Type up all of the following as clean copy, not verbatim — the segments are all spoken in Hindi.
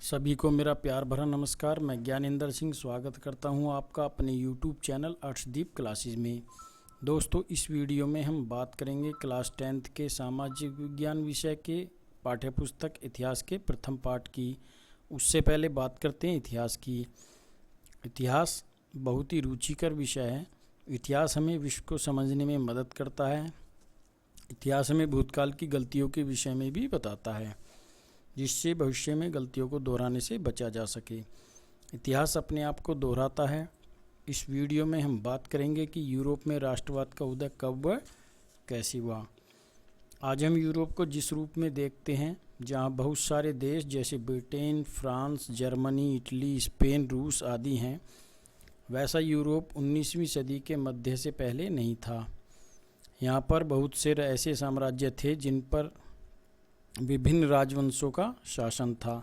सभी को मेरा प्यार भरा नमस्कार। मैं ज्ञानेंद्र सिंह स्वागत करता हूं आपका अपने YouTube चैनल अर्शदीप क्लासेस में। दोस्तों, इस वीडियो में हम बात करेंगे क्लास 10th के सामाजिक विज्ञान विषय के पाठ्यपुस्तक इतिहास के प्रथम पाठ की। उससे पहले बात करते हैं इतिहास की। इतिहास बहुत ही रुचिकर विषय है। इतिहास हमें विश्व को समझने में मदद करता है। इतिहास हमें भूतकाल की गलतियों के विषय में भी बताता है, जिससे भविष्य में गलतियों को दोहराने से बचा जा सके। इतिहास अपने आप को दोहराता है। इस वीडियो में हम बात करेंगे कि यूरोप में राष्ट्रवाद का उदय कब व कैसे हुआ। आज हम यूरोप को जिस रूप में देखते हैं, जहां बहुत सारे देश जैसे Britain, France, Germany, Italy, Spain, रूस आदि हैं, वैसा यूरोप 19वीं सदी के मध्य से पहले नहीं था। यहाँ पर बहुत से ऐसे साम्राज्य थे जिन पर विभिन्न राजवंशों का शासन था।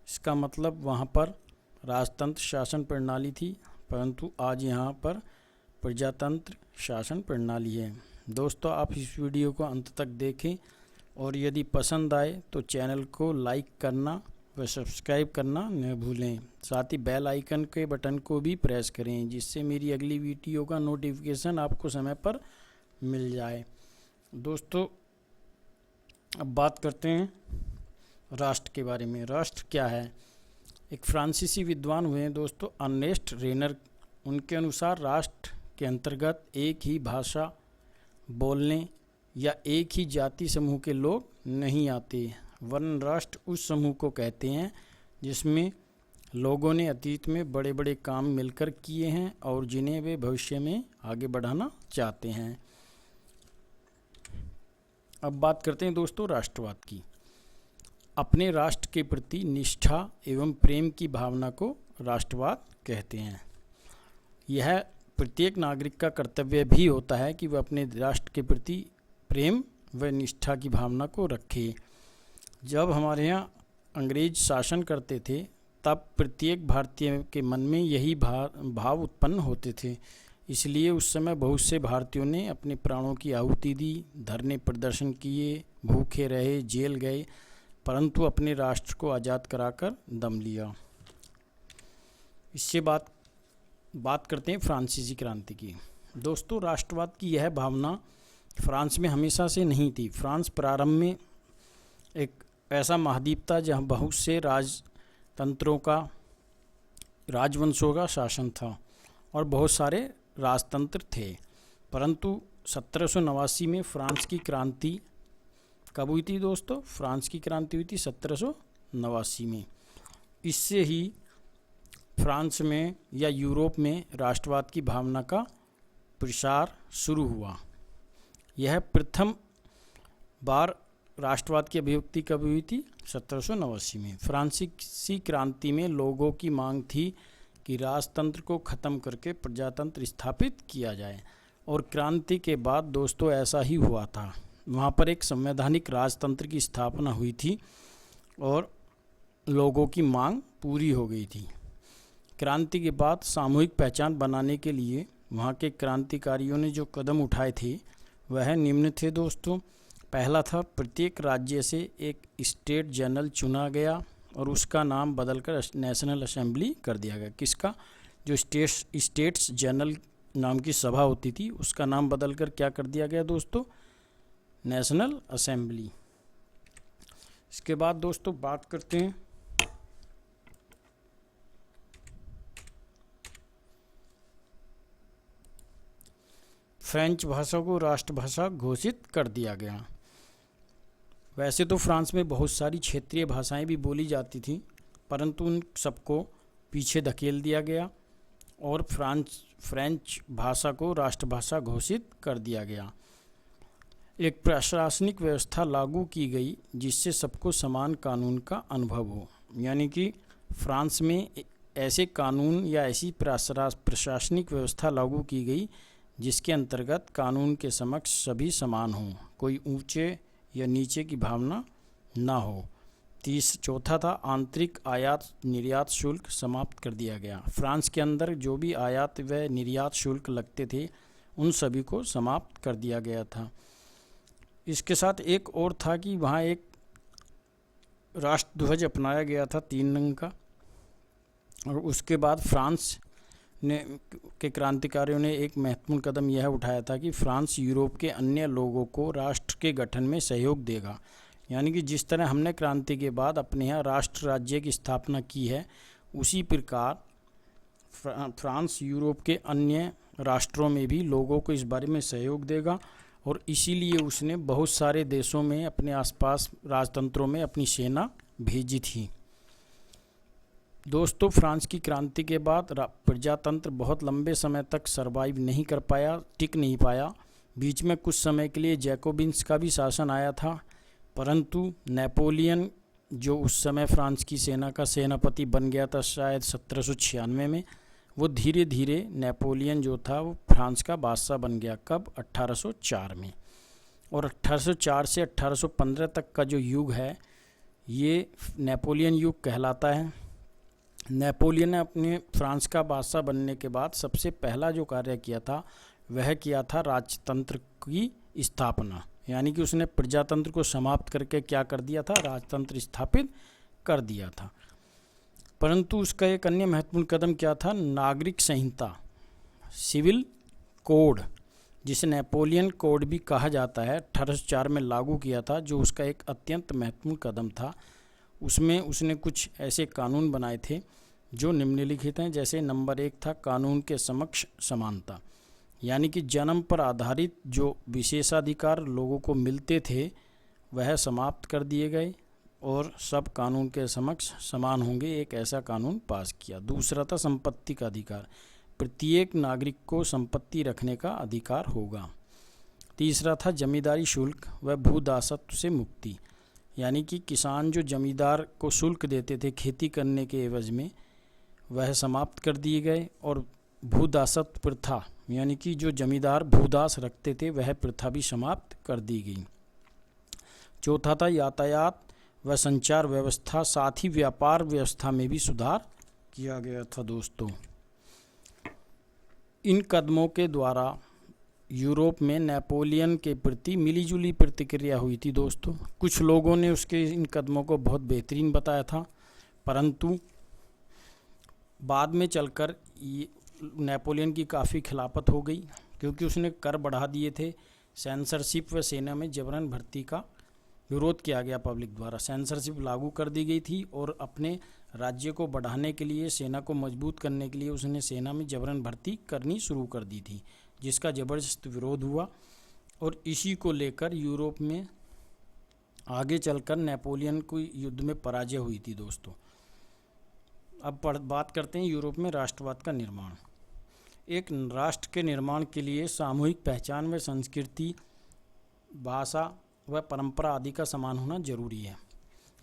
इसका मतलब वहाँ पर राजतंत्र शासन प्रणाली थी, परंतु आज यहाँ पर प्रजातंत्र शासन प्रणाली है। दोस्तों, आप इस वीडियो को अंत तक देखें और यदि पसंद आए तो चैनल को लाइक करना व सब्सक्राइब करना न भूलें। साथ ही बेल आइकन के बटन को भी प्रेस करें, जिससे मेरी अगली वीडियो का नोटिफिकेशन आपको समय पर मिल जाए। दोस्तों, अब बात करते हैं राष्ट्र के बारे में। राष्ट्र क्या है? एक फ्रांसीसी विद्वान हुए हैं दोस्तों, अर्नेस्ट रेनर। उनके अनुसार राष्ट्र के अंतर्गत एक ही भाषा बोलने या एक ही जाति समूह के लोग नहीं आते, वरन राष्ट्र उस समूह को कहते हैं जिसमें लोगों ने अतीत में बड़े बड़े काम मिलकर किए हैं और जिन्हें वे भविष्य में आगे बढ़ाना चाहते हैं। अब बात करते हैं दोस्तों राष्ट्रवाद की। अपने राष्ट्र के प्रति निष्ठा एवं प्रेम की भावना को राष्ट्रवाद कहते हैं। यह प्रत्येक नागरिक का कर्तव्य भी होता है कि वह अपने राष्ट्र के प्रति प्रेम व निष्ठा की भावना को रखे। जब हमारे यहाँ अंग्रेज शासन करते थे, तब प्रत्येक भारतीय के मन में यही भाव उत्पन्न होते थे। इसलिए उस समय बहुत से भारतीयों ने अपने प्राणों की आहुति दी, धरने प्रदर्शन किए, भूखे रहे, जेल गए, परंतु अपने राष्ट्र को आज़ाद कराकर दम लिया। इससे बात करते हैं फ्रांसीसी क्रांति की। दोस्तों, राष्ट्रवाद की यह भावना फ्रांस में हमेशा से नहीं थी। फ्रांस प्रारंभ में एक ऐसा महाद्वीप था जहाँ बहुत से राजवंशों का शासन था और बहुत सारे राजतंत्र थे। परंतु 1789 में फ्रांस की क्रांति कब हुई थी दोस्तों? फ्रांस की क्रांति हुई थी 1789 में। इससे ही फ्रांस में या यूरोप में राष्ट्रवाद की भावना का प्रसार शुरू हुआ। यह प्रथम बार राष्ट्रवाद की अभिव्यक्ति कब हुई थी? 1789 में। फ्रांसीसी क्रांति में लोगों की मांग थी कि राजतंत्र को ख़त्म करके प्रजातंत्र स्थापित किया जाए, और क्रांति के बाद दोस्तों ऐसा ही हुआ था। वहाँ पर एक संवैधानिक राजतंत्र की स्थापना हुई थी और लोगों की मांग पूरी हो गई थी। क्रांति के बाद सामूहिक पहचान बनाने के लिए वहाँ के क्रांतिकारियों ने जो कदम उठाए थे वह निम्न थे दोस्तों। पहला था, प्रत्येक राज्य से एक स्टेट जनरल चुना गया और उसका नाम बदलकर नेशनल असेंबली कर दिया गया। किसका? जो स्टेट्स जनरल नाम की सभा होती थी, उसका नाम बदलकर क्या कर दिया गया दोस्तों? National assembly. इसके बाद दोस्तों बात करते हैं फ्रेंच भाषा को राष्ट्रभाषा घोषित कर दिया गया। वैसे तो फ्रांस में बहुत सारी क्षेत्रीय भाषाएं भी बोली जाती थीं, परंतु उन सबको पीछे धकेल दिया गया और फ्रेंच भाषा को राष्ट्रभाषा घोषित कर दिया गया। एक प्रशासनिक व्यवस्था लागू की गई जिससे सबको समान कानून का अनुभव हो। यानी कि फ्रांस में ऐसे कानून या ऐसी प्रशासनिक व्यवस्था लागू की गई जिसके अंतर्गत कानून के समक्ष सभी समान हों, कोई ऊंचे या नीचे की भावना ना हो। चौथा था, आंतरिक आयात निर्यात शुल्क समाप्त कर दिया गया। फ्रांस के अंदर जो भी आयात व निर्यात शुल्क लगते थे उन सभी को समाप्त कर दिया गया था। इसके साथ एक और था कि वहाँ एक राष्ट्रध्वज अपनाया गया था 3 रंग का। और उसके बाद फ्रांस के क्रांतिकारियों ने एक महत्वपूर्ण कदम यह उठाया था कि फ्रांस यूरोप के अन्य लोगों को राष्ट्र के गठन में सहयोग देगा। यानी कि जिस तरह हमने क्रांति के बाद अपने यहाँ राष्ट्र राज्य की स्थापना की है, उसी प्रकार फ्रांस यूरोप के अन्य राष्ट्रों में भी लोगों को इस बारे में सहयोग देगा। और इसीलिए उसने बहुत सारे देशों में, अपने आसपास राजतंत्रों में अपनी सेना भेजी थी। दोस्तों, फ्रांस की क्रांति के बाद प्रजातंत्र बहुत लंबे समय तक सरवाइव नहीं कर पाया, टिक नहीं पाया। बीच में कुछ समय के लिए जैकोबिन्स का भी शासन आया था, परंतु नेपोलियन, जो उस समय फ्रांस की सेना का सेनापति बन गया था शायद 1796 में, वो धीरे धीरे नेपोलियन जो था वो फ्रांस का बादशाह बन गया। कब? 1804 में। और 1804 से 1815 तक का जो युग है, ये नेपोलियन युग कहलाता है। नेपोलियन ने अपने फ्रांस का बादशाह बनने के बाद सबसे पहला जो कार्य किया था, वह किया था राजतंत्र की स्थापना। यानी कि उसने प्रजातंत्र को समाप्त करके क्या कर दिया था? राजतंत्र स्थापित कर दिया था। परंतु उसका एक अन्य महत्वपूर्ण कदम क्या था? नागरिक संहिता, सिविल कोड, जिसे नेपोलियन कोड भी कहा जाता है, 1804 में लागू किया था, जो उसका एक अत्यंत महत्वपूर्ण कदम था। उसमें उसने कुछ ऐसे कानून बनाए थे जो निम्नलिखित हैं। जैसे नंबर 1 था कानून के समक्ष समानता, यानी कि जन्म पर आधारित जो विशेषाधिकार लोगों को मिलते थे वह समाप्त कर दिए गए और सब कानून के समक्ष समान होंगे, एक ऐसा कानून पास किया। दूसरा था संपत्ति का अधिकार, प्रत्येक नागरिक को संपत्ति रखने का अधिकार होगा। तीसरा था जमींदारी शुल्क व भूदासत्व से मुक्ति, यानी कि किसान जो जमींदार को शुल्क देते थे खेती करने के एवज में, वह समाप्त कर दिए गए। और भूदासत्व प्रथा, यानी कि जो जमींदार भूदास रखते थे, वह प्रथा भी समाप्त कर दी गई। चौथा था यातायात व संचार व्यवस्था, साथ ही व्यापार व्यवस्था में भी सुधार किया गया था। दोस्तों, इन कदमों के द्वारा यूरोप में नेपोलियन के प्रति मिलीजुली प्रतिक्रिया हुई थी। दोस्तों, कुछ लोगों ने उसके इन कदमों को बहुत बेहतरीन बताया था, परंतु बाद में चलकर नेपोलियन की काफ़ी खिलाफत हो गई, क्योंकि उसने कर बढ़ा दिए थे। सेंसरशिप व सेना में जबरन भर्ती का विरोध किया गया पब्लिक द्वारा। सेंसरशिप लागू कर दी गई थी और अपने राज्य को बढ़ाने के लिए, सेना को मजबूत करने के लिए उसने सेना में जबरन भर्ती करनी शुरू कर दी थी, जिसका ज़बरदस्त विरोध हुआ। और इसी को लेकर यूरोप में आगे चलकर नेपोलियन को युद्ध में पराजय हुई थी। दोस्तों, अब बात करते हैं यूरोप में राष्ट्रवाद का निर्माण। एक राष्ट्र के निर्माण के लिए सामूहिक पहचान व संस्कृति, भाषा व परंपरा आदि का समान होना जरूरी है,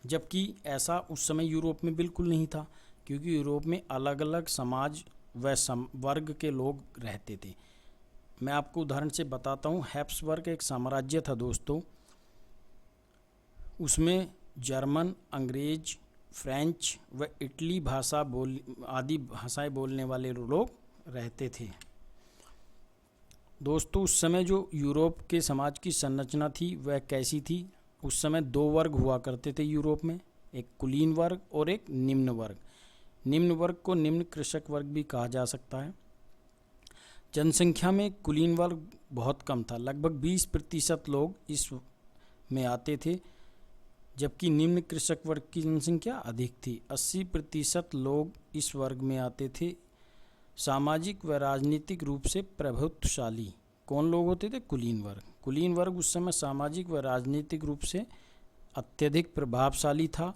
जबकि ऐसा उस समय यूरोप में बिल्कुल नहीं था, क्योंकि यूरोप में अलग अलग समाज व वर्ग के लोग रहते थे। मैं आपको उदाहरण से बताता हूँ। हैब्सबर्ग एक साम्राज्य था दोस्तों, उसमें जर्मन, अंग्रेज, फ्रेंच व इटली आदि भाषाएं बोलने वाले लोग रहते थे। दोस्तों, उस समय जो यूरोप के समाज की संरचना थी वह कैसी थी? उस समय 2 वर्ग हुआ करते थे यूरोप में, एक कुलीन वर्ग और एक निम्न वर्ग। निम्न वर्ग को निम्न कृषक वर्ग भी कहा जा सकता है। जनसंख्या में कुलीन वर्ग बहुत कम था, लगभग 20% लोग इस में आते थे, जबकि निम्न कृषक वर्ग की जनसंख्या अधिक थी, 80% लोग इस वर्ग में आते थे। सामाजिक व राजनीतिक रूप से प्रभुत्वशाली कौन लोग होते थे? कुलीन वर्ग। कुलीन वर्ग उस समय सामाजिक व राजनीतिक रूप से अत्यधिक प्रभावशाली था,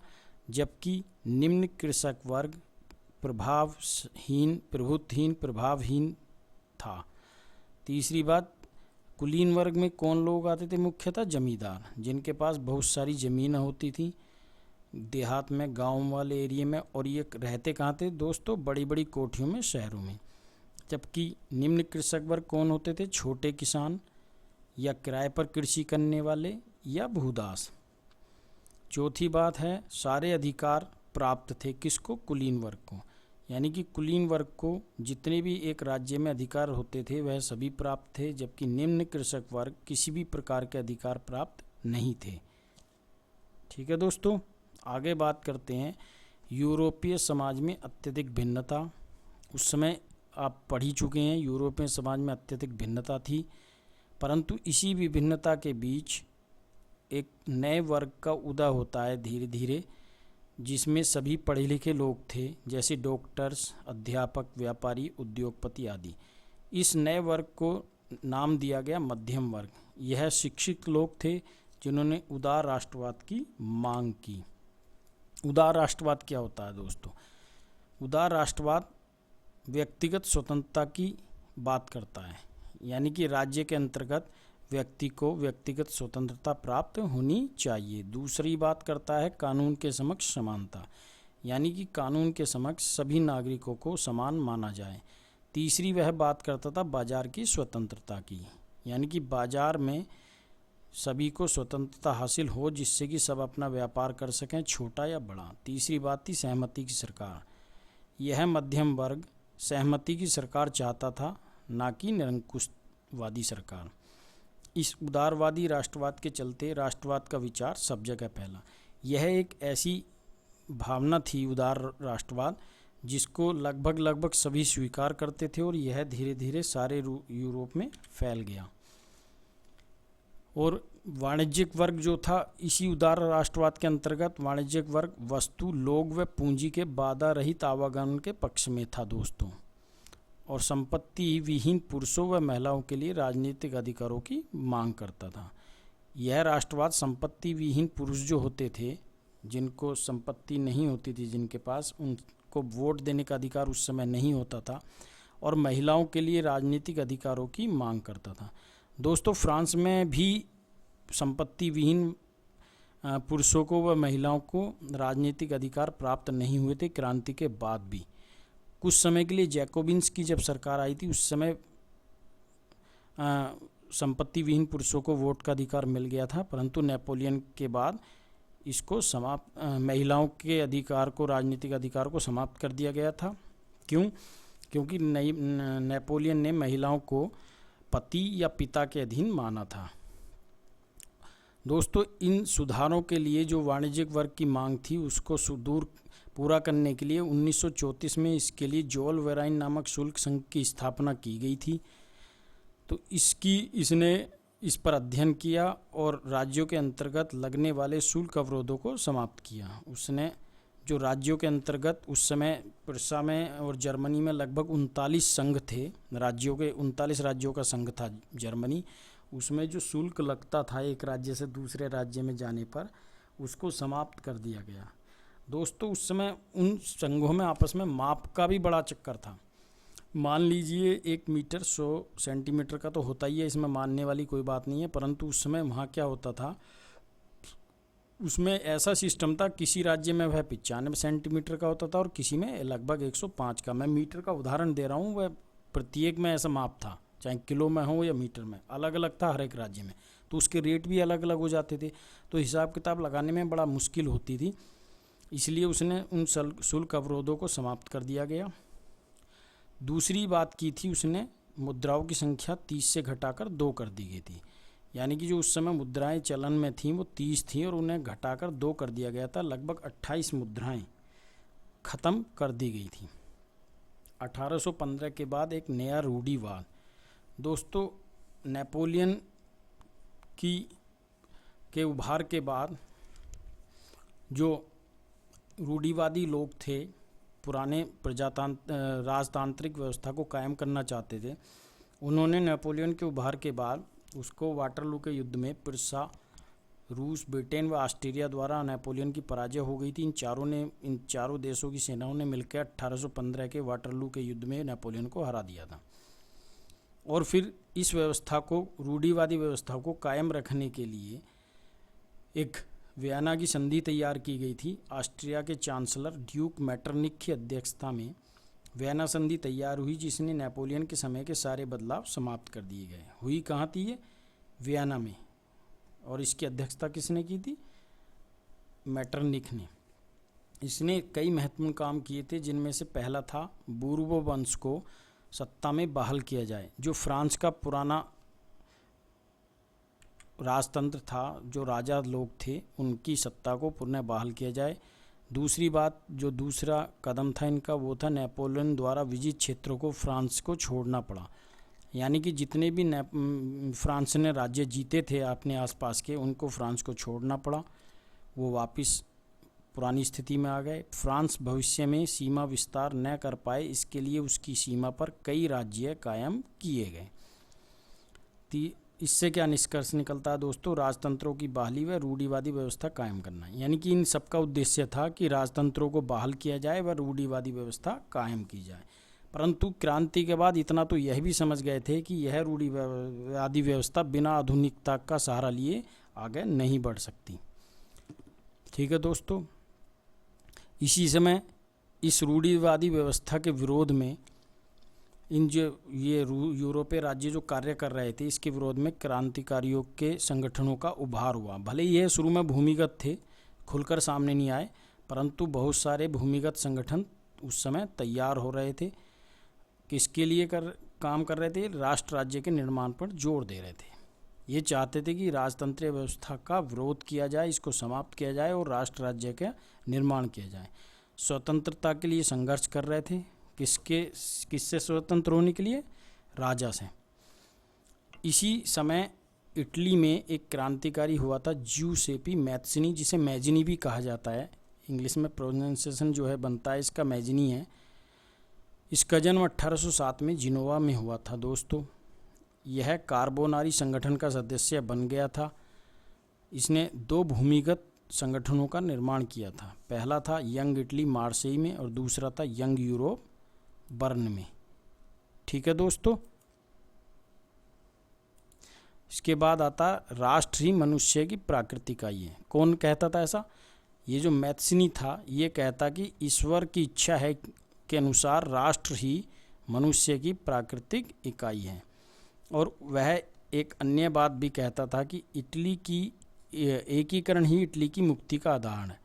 जबकि निम्न कृषक वर्ग प्रभुत्वहीन, प्रभावहीन था। तीसरी बात, कुलीन वर्ग में कौन लोग आते थे? मुख्यतः जमींदार, जिनके पास बहुत सारी ज़मीनें होती थी देहात में, गांव वाले एरिया में, और ये रहते कहाँ थे दोस्तों? बड़ी बड़ी कोठियों में, शहरों में। जबकि निम्न कृषक वर्ग कौन होते थे? छोटे किसान या किराए पर कृषि करने वाले या भूदास। चौथी बात है, सारे अधिकार प्राप्त थे किसको? कुलीन वर्ग को। यानी कि कुलीन वर्ग को जितने भी एक राज्य में अधिकार होते थे वह सभी प्राप्त थे, जबकि निम्न कृषक वर्ग किसी भी प्रकार के अधिकार प्राप्त नहीं थे। ठीक है दोस्तों, आगे बात करते हैं यूरोपीय समाज में अत्यधिक भिन्नता। उस समय आप पढ़ ही चुके हैं, यूरोपीय समाज में अत्यधिक भिन्नता थी, परंतु इसी विभिन्नता के बीच एक नए वर्ग का उदय होता है धीरे धीरे, जिसमें सभी पढ़े लिखे लोग थे, जैसे डॉक्टर्स, अध्यापक, व्यापारी, उद्योगपति आदि। इस नए वर्ग को नाम दिया गया मध्यम वर्ग। यह शिक्षित लोग थे जिन्होंने उदार राष्ट्रवाद की मांग की। उदार राष्ट्रवाद क्या होता है दोस्तों? उदार राष्ट्रवाद व्यक्तिगत स्वतंत्रता की बात करता है, यानी कि राज्य के अंतर्गत व्यक्ति को व्यक्तिगत स्वतंत्रता प्राप्त होनी चाहिए। दूसरी बात करता है कानून के समक्ष समानता, यानी कि कानून के समक्ष सभी नागरिकों को समान माना जाए। तीसरी वह बात करता था बाजार की स्वतंत्रता की, यानी कि बाजार में सभी को स्वतंत्रता हासिल हो जिससे कि सब अपना व्यापार कर सकें, छोटा या बड़ा। तीसरी बात थी सहमति की सरकार। यह मध्यम वर्ग सहमति की सरकार चाहता था, ना कि निरंकुशवादी सरकार। इस उदारवादी राष्ट्रवाद के चलते राष्ट्रवाद का विचार सब जगह फैला। यह एक ऐसी भावना थी उदार राष्ट्रवाद जिसको लगभग सभी स्वीकार करते थे, और यह धीरे धीरे सारे यूरोप में फैल गया। और वाणिज्यिक वर्ग जो था इसी उदार राष्ट्रवाद के अंतर्गत, वाणिज्यिक वर्ग वस्तु, लोग व पूंजी के बाधा रहित आवागमन के पक्ष में था दोस्तों, और संपत्ति विहीन पुरुषों व महिलाओं के लिए राजनीतिक अधिकारों की मांग करता था। यह राष्ट्रवाद संपत्ति विहीन पुरुष जो होते थे, जिनको संपत्ति नहीं होती थी, जिनके पास, उनको वोट देने का अधिकार उस समय नहीं होता था, और महिलाओं के लिए राजनीतिक अधिकारों की मांग करता था। दोस्तों फ्रांस में भी संपत्ति विहीन पुरुषों को व महिलाओं को राजनीतिक अधिकार प्राप्त नहीं हुए थे क्रांति के बाद भी। कुछ समय के लिए जैकोबिन्स की जब सरकार आई थी उस समय संपत्ति विहीन पुरुषों को वोट का अधिकार मिल गया था, परंतु नेपोलियन के बाद इसको महिलाओं के अधिकार को, राजनीतिक अधिकार को समाप्त कर दिया गया था। क्यों? क्योंकि नेपोलियन ने महिलाओं को पति या पिता के अधीन माना था। दोस्तों इन सुधारों के लिए जो वाणिज्यिक वर्ग की मांग थी उसको सुदूर पूरा करने के लिए 1934 में इसके लिए जोल वेराइन नामक शुल्क संघ की स्थापना की गई थी। तो इसने इस पर अध्ययन किया और राज्यों के अंतर्गत लगने वाले शुल्क अवरोधों को समाप्त किया। उसने जो राज्यों के अंतर्गत उस समय प्रुस्सा में और जर्मनी में लगभग 39 संघ थे, राज्यों के 39 राज्यों का संघ था जर्मनी, उसमें जो शुल्क लगता था एक राज्य से दूसरे राज्य में जाने पर, उसको समाप्त कर दिया गया। दोस्तों उस समय उन संघों में आपस में माप का भी बड़ा चक्कर था। मान लीजिए 1 मीटर 100 सेंटीमीटर का तो होता ही है, इसमें मानने वाली कोई बात नहीं है, परंतु उस समय वहाँ क्या होता था, उसमें ऐसा सिस्टम था, किसी राज्य में वह 95 सेंटीमीटर का होता था और किसी में लगभग 105 का। मैं मीटर का उदाहरण दे रहा हूँ, वह प्रत्येक में ऐसा माप था, चाहे किलो में हो या मीटर में, अलग अलग था हर एक राज्य में, तो उसके रेट भी अलग अलग हो जाते थे, तो हिसाब किताब लगाने में बड़ा मुश्किल होती थी। इसलिए उसने उन शुल्क अवरोधों को समाप्त कर दिया गया। दूसरी बात की थी उसने, मुद्राओं की संख्या 30 से घटाकर 2 कर दी गई थी, यानी कि जो उस समय मुद्राएं चलन में थीं वो 30 थीं और उन्हें घटाकर 2 कर दिया गया था। लगभग 28 मुद्राएं ख़त्म कर दी गई थी। 1815 के बाद एक नया रूढ़िवाद। दोस्तों नेपोलियन के उभार के बाद जो रूढ़िवादी लोग थे, पुराने राजतांत्रिक व्यवस्था को कायम करना चाहते थे, उन्होंने नेपोलियन के उभार के बाद उसको वाटरलू के युद्ध में प्रुस्सा, रूस, ब्रिटेन व ऑस्ट्रिया द्वारा नेपोलियन की पराजय हो गई थी। इन चारों देशों की सेनाओं ने मिलकर 1815 के वाटरलू के युद्ध में नेपोलियन को हरा दिया था। और फिर इस व्यवस्था को, रूढ़िवादी व्यवस्था को कायम रखने के लिए एक वियना की संधि तैयार की गई थी। ऑस्ट्रिया के चांसलर ड्यूक मेटरनिक की अध्यक्षता में वियना संधि तैयार हुई, जिसने नेपोलियन के समय के सारे बदलाव समाप्त कर दिए गए। हुई कहाँ थी ये? वियना में। और इसकी अध्यक्षता किसने की थी? मेटरनिक ने। इसने कई महत्वपूर्ण काम किए थे, जिनमें से पहला था बूर्बो वंश को सत्ता में बहाल किया जाए, जो फ्रांस का पुराना राजतंत्र था, जो राजा लोग थे, उनकी सत्ता को पुनः बहाल किया जाए। दूसरी बात, जो दूसरा कदम था इनका, वो था नेपोलियन द्वारा विजित क्षेत्रों को फ्रांस को छोड़ना पड़ा। यानी कि जितने भी फ्रांस ने राज्य जीते थे अपने आसपास के, उनको फ्रांस को छोड़ना पड़ा। वो वापस पुरानी स्थिति में आ गए। फ्रांस भविष्य में सीमा विस्तार न कर पाए, इसके लिए उसकी सीमा पर कई राज्य कायम किए गए। इससे क्या निष्कर्ष निकलता है दोस्तों? राजतंत्रों की बहाली व रूढ़िवादी व्यवस्था कायम करना। यानी कि इन सबका उद्देश्य था कि राजतंत्रों को बहाल किया जाए व रूढ़िवादी व्यवस्था कायम की जाए। परंतु क्रांति के बाद इतना तो यह भी समझ गए थे कि यह रूढ़िवादी व्यवस्था बिना आधुनिकता का सहारा लिए आगे नहीं बढ़ सकती। ठीक है दोस्तों, इसी समय इस रूढ़िवादी व्यवस्था के विरोध में इन जो ये यूरोपीय राज्य जो कार्य कर रहे थे, इसके विरोध में क्रांतिकारियों के संगठनों का उभार हुआ। भले ही यह शुरू में भूमिगत थे, खुलकर सामने नहीं आए, परंतु बहुत सारे भूमिगत संगठन उस समय तैयार हो रहे थे। किसके लिए काम कर रहे थे? राष्ट्र राज्य के निर्माण पर जोर दे रहे थे। ये चाहते थे कि राजतंत्रीय व्यवस्था का विरोध किया जाए, इसको समाप्त किया जाए और राष्ट्र राज्य का निर्माण किया जाए। स्वतंत्रता के लिए संघर्ष कर रहे थे। किससे स्वतंत्र होने के लिए? राजा से। इसी समय इटली में एक क्रांतिकारी हुआ था, ज्यूसेपी मैत्सिनी, जिसे मैजिनी भी कहा जाता है। इंग्लिश में प्रोनाउंसिएशन जो है बनता है इसका मैजिनी है। इसका जन्म 1807 में जिनोवा में हुआ था दोस्तों। यह कार्बोनारी संगठन का सदस्य बन गया था। इसने 2 भूमिगत संगठनों का निर्माण किया था। पहला था यंग इटली मार्सेई में और दूसरा था यंग यूरोप बर्न में। ठीक है दोस्तों, इसके बाद आता राष्ट्र ही मनुष्य की प्राकृतिक इकाई है। कौन कहता था ऐसा? ये जो मैत्सिनी था, ये कहता कि ईश्वर की इच्छा है के अनुसार राष्ट्र ही मनुष्य की प्राकृतिक इकाई है। और वह एक अन्य बात भी कहता था कि इटली की एकीकरण ही इटली की मुक्ति का आधार है।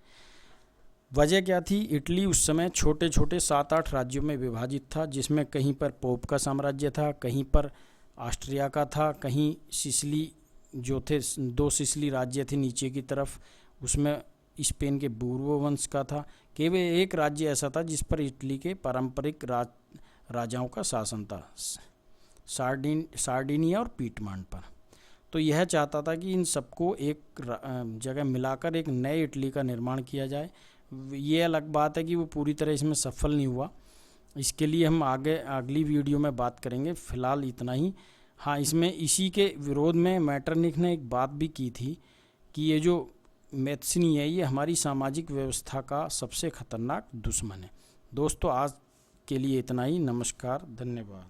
वजह क्या थी? इटली उस समय छोटे छोटे 7-8 राज्यों में विभाजित था, जिसमें कहीं पर पोप का साम्राज्य था, कहीं पर ऑस्ट्रिया का था, कहीं सिसिली जो थे 2 सिसिली राज्य थे नीचे की तरफ, उसमें स्पेन के बूर्बो वंश का था। केवल एक राज्य ऐसा था जिस पर इटली के पारंपरिक राजाओं का शासन था, सार्डिनिया और पीटमांट पर। तो यह चाहता था कि इन सबको एक जगह मिलाकर एक नए इटली का निर्माण किया जाए। ये अलग बात है कि वो पूरी तरह इसमें सफल नहीं हुआ। इसके लिए हम अगली वीडियो में बात करेंगे। फिलहाल इतना ही। हाँ, इसमें इसी के विरोध में मैटरनिख ने एक बात भी की थी कि ये जो मैत्सिनी है, ये हमारी सामाजिक व्यवस्था का सबसे खतरनाक दुश्मन है। दोस्तों, आज के लिए इतना ही। नमस्कार, धन्यवाद।